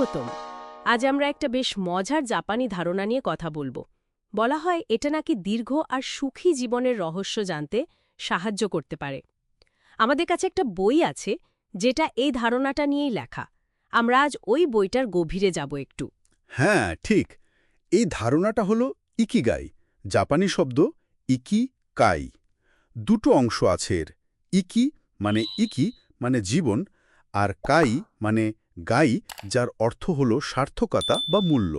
স্বাগতম। আজ আমরা একটা বেশ মজার জাপানি ধারণা নিয়ে কথা বলবো। বলা হয় এটা নাকি দীর্ঘ আর সুখী জীবনের রহস্য জানতে সাহায্য করতে পারে। আমাদের কাছে একটা বই আছে যেটা এই ধারণাটা নিয়েই লেখা। আমরা আজ ওই বইটার গভীরে যাব একটু। হ্যাঁ, ঠিক। এই ধারণাটা হলো ইকিগাই, জাপানি শব্দ ইকি কাই। দুটো অংশ আছে এর। ইকি মানে জীবন, আর কাই মানে গাই, যার অর্থ হলো সার্থকতা বা মূল্য।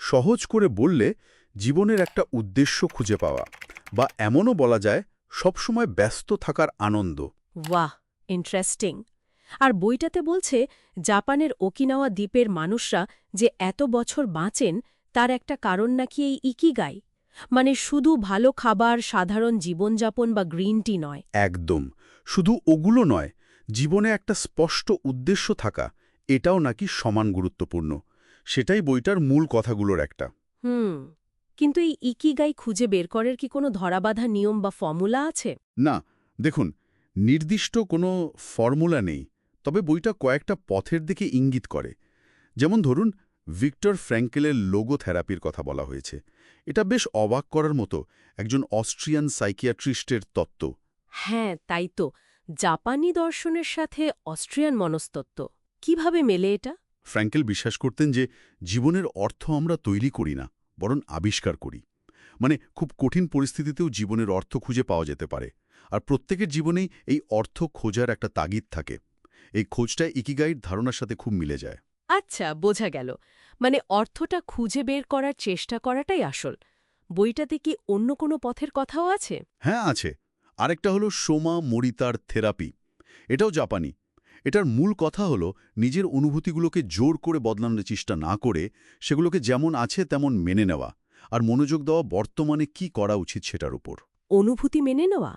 সহজ করে বললে জীবনের একটা উদ্দেশ্য খুঁজে পাওয়া, বা এমনও বলা যায় সবসময় ব্যস্ত থাকার আনন্দ। বাহ, ইন্টারেস্টিং। আর বইটাতে বলছে জাপানের ওকিনাওয়া দ্বীপের মানুষরা যে এত বছর বাঁচেন তার একটা কারণ নাকি এই ইকিগাই, মানে শুধু ভালো খাবার, সাধারণ জীবনযাপন বা গ্রিন টি নয়। একদম। শুধু ওগুলো নয়, জীবনে একটা স্পষ্ট উদ্দেশ্য থাকা, এটাও নাকি সমান গুরুত্বপূর্ণ। সেটাই বইটার মূল কথাগুলোর একটা। হুম। কিন্তু এই ইকিগাই খুঁজে বের করার কি কোনো ধরাবাঁধা নিয়ম বা ফর্মুলা আছে? না, দেখুন, নির্দিষ্ট কোনো ফর্মুলা নেই, তবে বইটা কয়েকটা পথের দিকে ইঙ্গিত করে। যেমন ধরুন, ভিক্টর ফ্র্যাঙ্কেলের লোগো থেরাপির কথা বলা হয়েছে। এটা বেশ অবাক করার মতো, একজন অস্ট্রিয়ান সাইকিয়াট্রিস্টের তত্ত্ব। হ্যাঁ, তাই তো। জাপানি দর্শনের সাথে অস্ট্রিয়ান মনস্তত্ত্ব কিভাবে মেলে এটা? ফ্র্যাঙ্কেল বিশ্বাস করতেন যে জীবনের অর্থ আমরা তৈরি করি না, বরং আবিষ্কার করি। মানে খুব কঠিন পরিস্থিতিতেও জীবনের অর্থ খুঁজে পাওয়া যেতে পারে। আর প্রত্যেকের জীবনেই এই অর্থ খোঁজার একটা তাগিদ থাকে। এই খোঁজটা ইকিগাইর ধারণার সাথে খুব মিলে যায়। আচ্ছা, বোঝা গেল। মানে অর্থটা খুঁজে বের করার চেষ্টা করাটাই আসল। বইটাতে কি অন্য কোনো পথের কথাও আছে? হ্যাঁ, আছে। আরেকটা হলো সোমা মরিতার থেরাপি। এটাও জাপানি। এটার মূল কথা হলো নিজের অনুভূতিগুলোকে জোর করে বদলানোর চেষ্টা না করে সেগুলোকে যেমন আছে তেমন মেনে নেওয়া, আর মনোযোগ দেওয়া বর্তমানে কি করা উচিত সেটার উপর। অনুভূতি মেনে নেওয়া,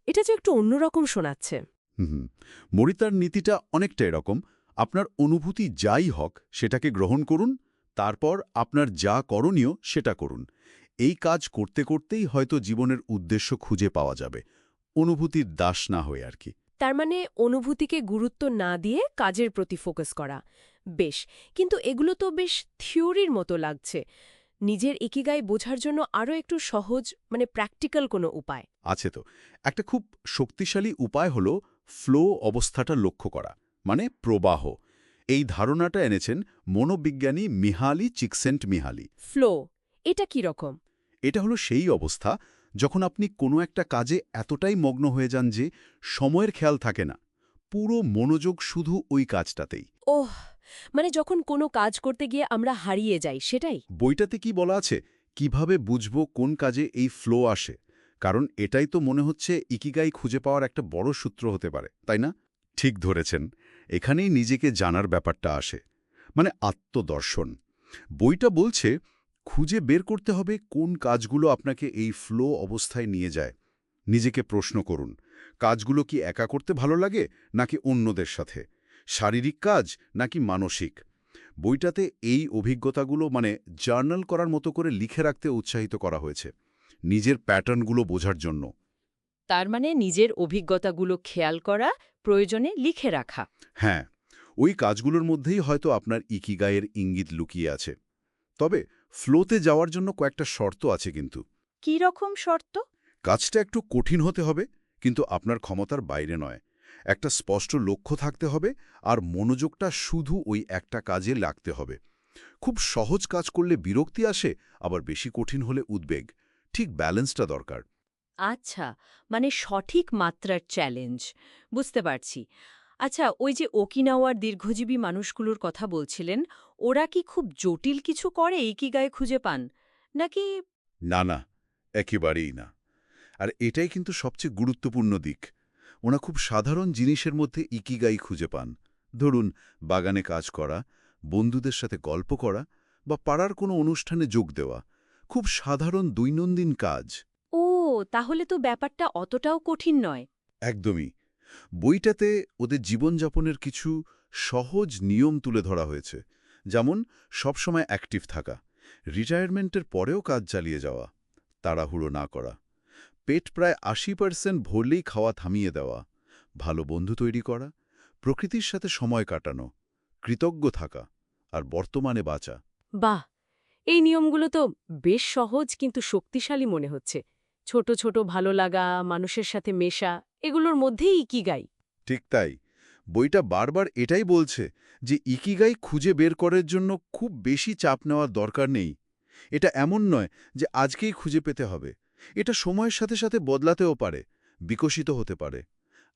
এটা যে একটু অন্যরকম শোনাচ্ছে। হুম। মরিতার নীতিটা অনেকটা এরকম। আপনার অনুভূতি যাই হোক সেটাকে গ্রহণ করুন, তারপর আপনার যা করণীয় সেটা করুন। এই কাজ করতে করতেই হয়তো জীবনের উদ্দেশ্য খুঁজে পাওয়া যাবে, অনুভূতির দাস না হয়ে আর কি। তার মানে অনুভূতিকে গুরুত্ব না দিয়ে কাজের প্রতি ফোকাস করা। বেশ, কিন্তু এগুলো তো বেশ থিওরির মতো লাগছে। নিজের ইকিগাই বোঝার জন্য আরও একটু সহজ, মানে প্র্যাকটিক্যাল কোনো উপায়? আছে তো। একটা খুব শক্তিশালী উপায় হলো ফ্লো অবস্থাটা লক্ষ্য করা, মানে প্রবাহ। এই ধারণাটা এনেছেন মনোবিজ্ঞানী মিহালি চিকসেন্ট-মিহালি। ফ্লো, এটা কি রকম? এটা হলো সেই অবস্থা যখন আপনি কোনো একটা কাজে এতটাই মগ্ন হয়ে যান যে সময়ের খেয়াল থাকে না, পুরো মনোযোগ শুধু ওই কাজটাতেই। ওহ, মানে যখন কোনো কাজ করতে গিয়ে আমরা হারিয়ে যাই, সেটাই? বইটাতে কি বলা আছে, কিভাবে বুঝবো কোন কাজে এই ফ্লো আসে? কারণ এটাই তো মনে হচ্ছে ইকিগাই খুঁজে পাওয়ার একটা বড় সূত্র হতে পারে, তাই না? ঠিক ধরেছেন। এখানেই নিজেকে জানার ব্যাপারটা আসে, মানে আত্মদর্শন। বইটা বলছে খুঁজে বের করতে হবে কোন কাজগুলো আপনাকে এই ফ্লো অবস্থায় নিয়ে যায়। নিজেকে প্রশ্ন করুন, কাজগুলো কি একা করতে ভালো লাগে নাকি অন্যদের সাথে? শারীরিক কাজ নাকি মানসিক? বইটাতে এই অভিজ্ঞতাগুলো মানে জার্নাল করার মতো করে লিখে রাখতে উৎসাহিত করা হয়েছে, নিজের প্যাটার্নগুলো বোঝার জন্য। তার মানে নিজের অভিজ্ঞতাগুলো খেয়াল করা, প্রয়োজনে লিখে রাখা। হ্যাঁ, ওই কাজগুলোর মধ্যেই হয়তো আপনার ইকিগাইয়ের ইঙ্গিত লুকিয়ে আছে। তবে ফ্লোতে যাওয়ার জন্য কয়েকটা শর্ত আছে কিন্তু। কি রকম শর্ত? কাজটা একটু কঠিন হতে হবে, কিন্তু আপনার ক্ষমতার বাইরে নয়। একটা স্পষ্ট লক্ষ্য থাকতে হবে, আর মনোযোগটা শুধু ওই একটা কাজে লাগতে হবে। খুব সহজ কাজ করলে বিরক্তি আসে, আবার বেশি কঠিন হলে উদ্বেগ। ঠিক ব্যালেন্সটা দরকার। আচ্ছা, মানে সঠিক মাত্রার চ্যালেঞ্জ। বুঝতে পারছি। আচ্ছা, ওই যে ওকিনাওয়ার দীর্ঘজীবী মানুষগুলোর কথা বলছিলেন, ওরা কি খুব জটিল কিছু করে ইকিগাই খুঁজে পান? নাকি? না, না, একেবারেই না। আর এটাই কিন্তু সবচেয়ে গুরুত্বপূর্ণ দিক। ওনা খুব সাধারণ জিনিসের মধ্যে ইকিগাই খুঁজে পান। ধরুন, বাগানে কাজ করা, বন্ধুদের সাথে গল্প করা, বা পাড়ার কোনো অনুষ্ঠানে যোগ দেওয়া। খুব সাধারণ দৈনন্দিন কাজ। ও, তাহলে তো ব্যাপারটা অতটাও কঠিন নয়। একদমই। বইটাতে ওদের জীবনযাপনের কিছু সহজ নিয়ম তুলে ধরা হয়েছে। যেমন সবসময় অ্যাক্টিভ থাকা, রিটায়ারমেন্টের পরেও কাজ চালিয়ে যাওয়া, তাড়াহুড়ো না করা, পেট প্রায় ৮০% ভরলেই খাওয়া থামিয়ে দেওয়া, ভালো বন্ধু তৈরি করা, প্রকৃতির সাথে সময় কাটানো, কৃতজ্ঞ থাকা, আর বর্তমানে বাঁচা। বাহ! এই নিয়মগুলো তো বেশ সহজ কিন্তু শক্তিশালী মনে হচ্ছে। ছোট ছোট ভালো লাগা, মানুষের সাথে মেশা, এগুলোর মধ্যেই ইকিগাই। ঠিক তাই। বইটা বারবার এটাই বলছে যে ইকিগাই খুঁজে বের করার জন্য খুব বেশি চাপ নেওয়ার দরকার নেই। এটা এমন নয় যে আজকেই খুঁজে পেতে হবে। এটা সময়ের সাথে সাথে বদলাতেও পারে, বিকশিত হতে পারে।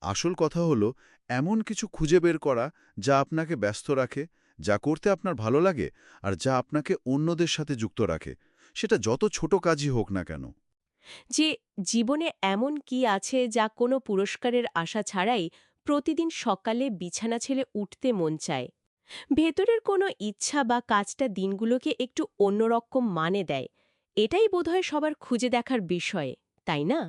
আসল কথা হলো এমন কিছু খুঁজে বের করা যা আপনাকে ব্যস্ত রাখে, যা করতে আপনার ভালো লাগে আর যা আপনাকে অন্যদের সাথে যুক্ত রাখে, সেটা যত ছোট কাজই হোক না কেন। যে জীবনে এমন কি আছে যা কোনো পুরস্কারের আশা ছাড়াই প্রতিদিন সকালে বিছানা ছেড়ে উঠতে মন চায়। ভেতরের কোনো ইচ্ছা বা কাজটা দিনগুলোকে একটু অন্যরকম মানে দেয়। এটাই বোধহয় সবার খুঁজে দেখার বিষয়, তাই না?